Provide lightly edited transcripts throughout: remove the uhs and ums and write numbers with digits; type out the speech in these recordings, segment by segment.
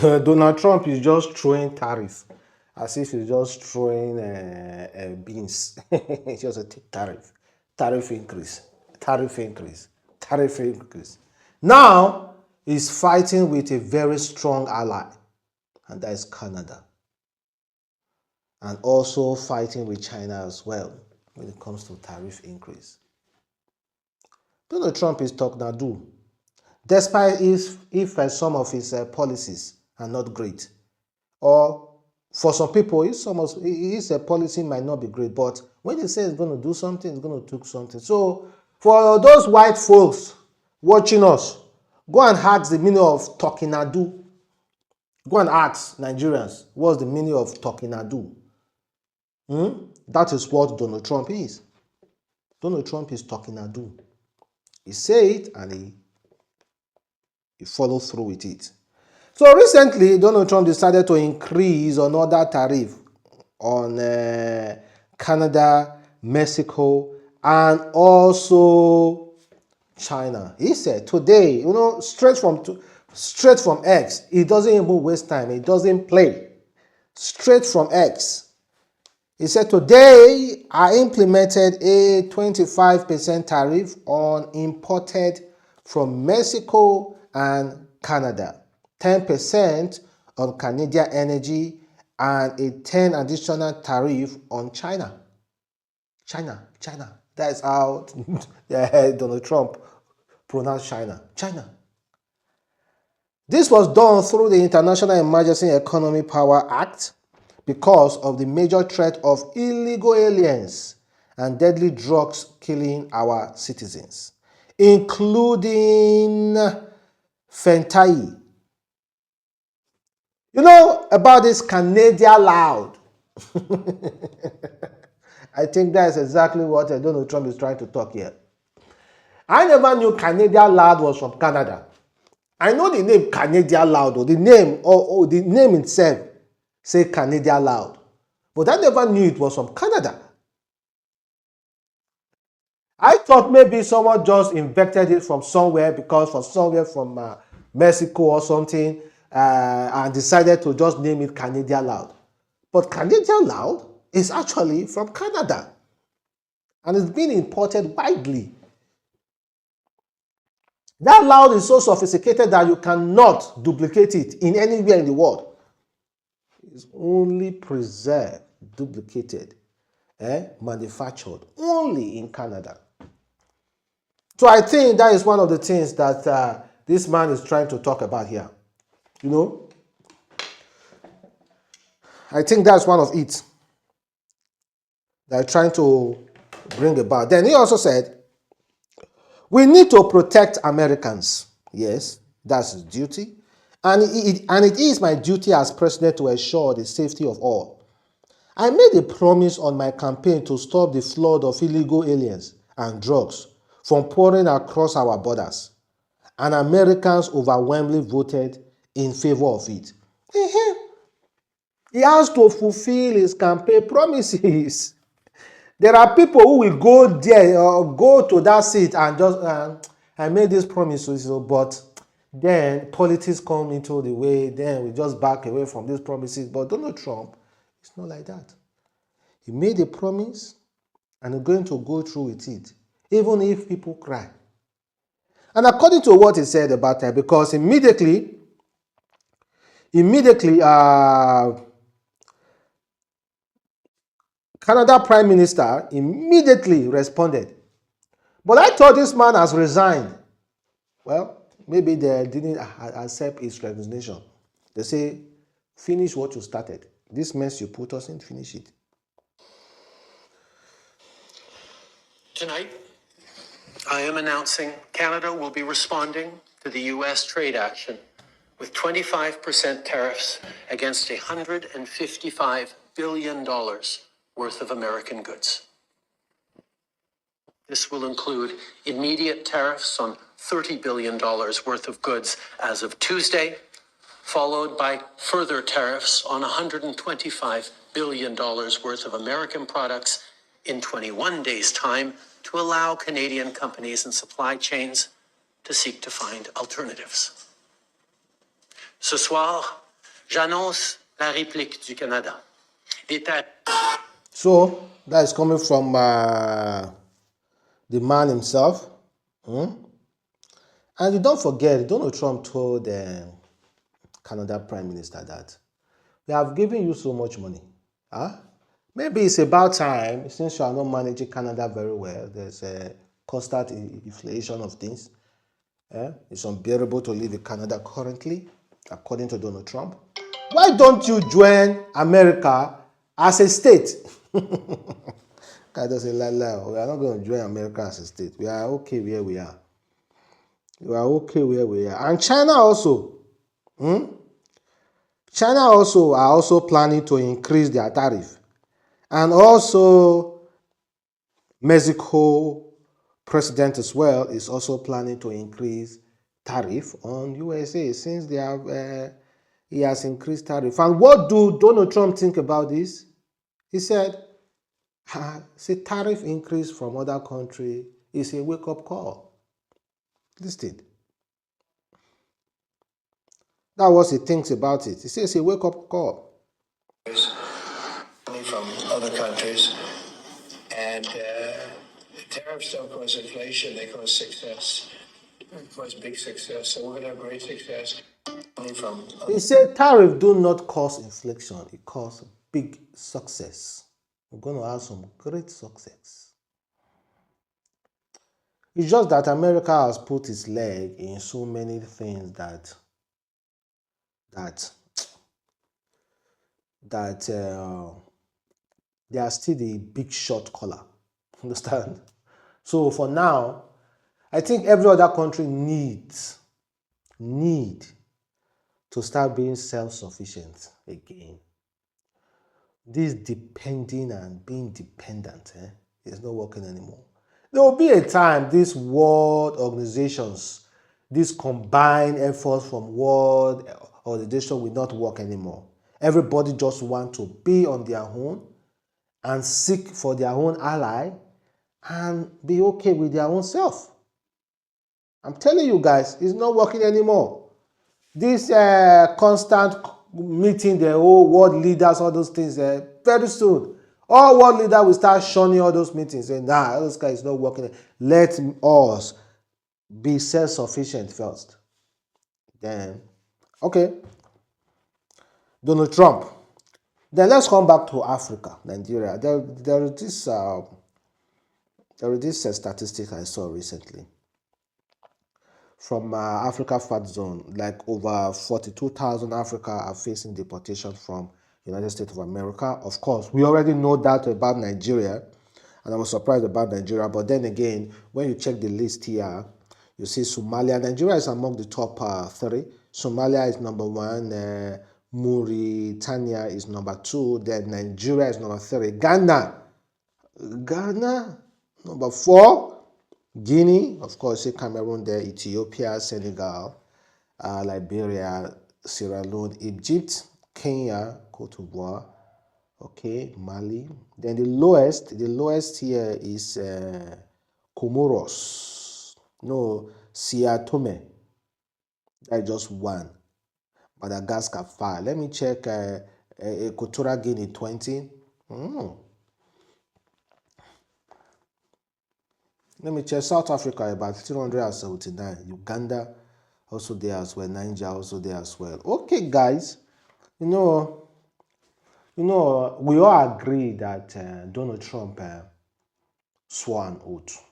Donald Trump is just throwing tariff as if he's just throwing beans. It's just a tariff, tariff increase, tariff increase, tariff increase. Now he's fighting with a very strong ally, and that is Canada, and also fighting with China as well when it comes to tariff increase. Donald Trump is Tornado, despite if some of his policies are not great, or for some people, his policy might not be great, but when he says he's going to do something, he's going to do something. So for those white folks watching us, go and ask the meaning of Tornado. Go and ask Nigerians, what's the meaning of Tornado? That is what Donald Trump is. Donald Trump is Tornado. He say it and he follows through with it. So recently, Donald Trump decided to increase another tariff on Canada, Mexico, and also China. He said today, straight from X, he doesn't even waste time. He doesn't play. Straight from X. He said, today I implemented a 25% tariff on imported from Mexico and Canada, 10% on Canadian energy, and a 10 additional tariff on China. China. That is how Donald Trump pronounced China. China. This was done through the International Emergency Economic Power Act because of the major threat of illegal aliens and deadly drugs killing our citizens, including fentanyl. You know about this Canadian loud? I think that's exactly what Donald Trump is trying to talk here. I never knew Canadian loud was from Canada. I know the name Canadian loud, or the name itself say Canadian loud, but I never knew it was from Canada. I thought maybe someone just invented it from somewhere, from Mexico or something, and decided to just name it Canadian loud. But Canadian loud is actually from Canada, and it's been imported widely. That loud is so sophisticated that you cannot duplicate it in anywhere in the world. It's only preserved, duplicated, manufactured only in Canada. So I think that is one of the things that this man is trying to talk about here. I think that's one of it they're trying to bring about. Then he also said, we need to protect Americans. Yes, that's his duty. And it is my duty as president to ensure the safety of all. I made a promise on my campaign to stop the flood of illegal aliens and drugs from pouring across our borders. And Americans overwhelmingly voted in favor of it. He has to fulfill his campaign promises. There are people who will go there or go to that seat and just, I made this promises, but then politics come into the way, then we just back away from these promises. But Donald Trump, it's not like that. He made a promise and he's going to go through with it, even if people cry. And according to what he said about that, because immediately, Canada Prime Minister immediately responded. But I thought this man has resigned. Well, maybe they didn't accept his resignation. They say, finish what you started. This mess you put us in, finish it. Tonight, I am announcing Canada will be responding to the U.S. trade action with 25% tariffs against $155 billion worth of American goods. This will include immediate tariffs on $30 billion worth of goods as of Tuesday, followed by further tariffs on $125 billion worth of American products in 21 days' time to allow Canadian companies and supply chains to seek to find alternatives. Ce soir, J'annonce la réplique du Canada. So that is coming from the man himself. And you don't forget, Donald Trump told Canada Prime Minister that we have given you so much money. Maybe it's about time, since you are not managing Canada very well, there's a constant inflation of things. It's unbearable to live in Canada currently, according to Donald Trump. Why don't you join America as a state? I just say, we are not going to join America as a state. We are okay where we are. We are okay where we are. And China also. China also are also planning to increase their tariff. And also Mexico president as well is also planning to increase tariff on USA since they have he has increased tariff. And what do Donald Trump think about this? He said, say tariff increase from other country is a wake-up call. Listen. That's what he thinks about it. He says it's a wake-up call. From other countries, and tariffs don't cause inflation, they cause success. It cause big success, so we're going to have great success. He said tariff do not cause inflation, it causes big success. We're going to have some great success. It's just that America has put its leg in so many things that they are still the big shot caller. Understand? So for now, I think every other country need to start being self-sufficient again. This depending and being dependent is not working anymore. There will be a time these world organizations, these combined efforts from world organizations will not work anymore. Everybody just want to be on their own and seek for their own ally and be okay with their own self. I'm telling you guys, it's not working anymore. This constant meeting the whole world leaders, all those things, very soon, all world leaders will start shunning all those meetings, saying, nah, this guy is not working. Let us be self-sufficient first. Then, okay, Donald Trump. Then let's come back to Africa, Nigeria. There is this statistic I saw recently from Africa Fat Zone. Like over 42,000 Africa are facing deportation from United States of America. Of course, we already know that about Nigeria, and I was surprised about Nigeria. But then again, when you check the list here, you see Somalia. Nigeria is among the top 3. Somalia is number 1. Mauritania is number 2. Then Nigeria is number 3. Ghana number 4. Guinea, of course, Cameroon there, Ethiopia, Senegal, Liberia, Sierra Leone, Egypt, Kenya, Cote d'Ivoire, okay, Mali. Then the lowest here is Comoros. No, Sierra Tome. That's just 1. Madagascar 5. Let me check Equatorial Guinea 20. Let me check South Africa about 379. Uganda also there as well. Niger also there as well. Okay, guys. We all agree that Donald Trump swore an oath,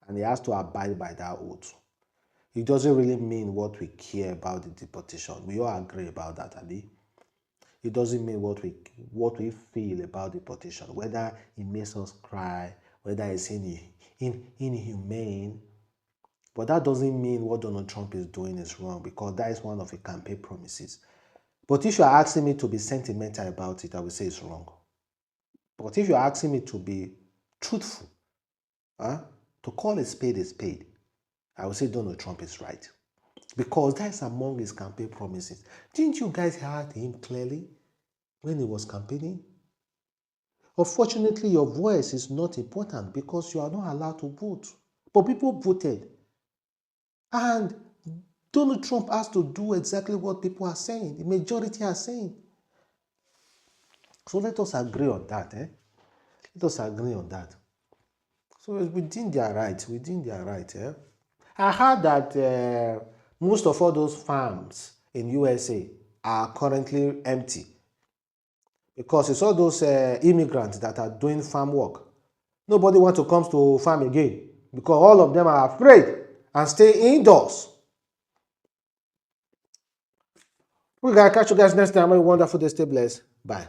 and he has to abide by that oath. It doesn't really mean what we care about the deportation. We all agree about that, Abi. It doesn't mean what we feel about deportation, whether it makes us cry, whether it's inhumane. But that doesn't mean what Donald Trump is doing is wrong, because that is one of the campaign promises. But if you are asking me to be sentimental about it, I will say it's wrong. But if you're asking me to be truthful, to call a spade, I will say Donald Trump is right. Because that's among his campaign promises. Didn't you guys hear him clearly when he was campaigning? Unfortunately, your voice is not important because you are not allowed to vote. But people voted. And Donald Trump has to do exactly what people are saying, the majority are saying. So let us agree on that. Let us agree on that. So it's within their rights, within their rights. I heard that most of all those farms in USA are currently empty because it's all those immigrants that are doing farm work. Nobody wants to come to farm again because all of them are afraid and stay indoors. We're going to catch you guys next time. Have a wonderful day. Stay blessed. Bye.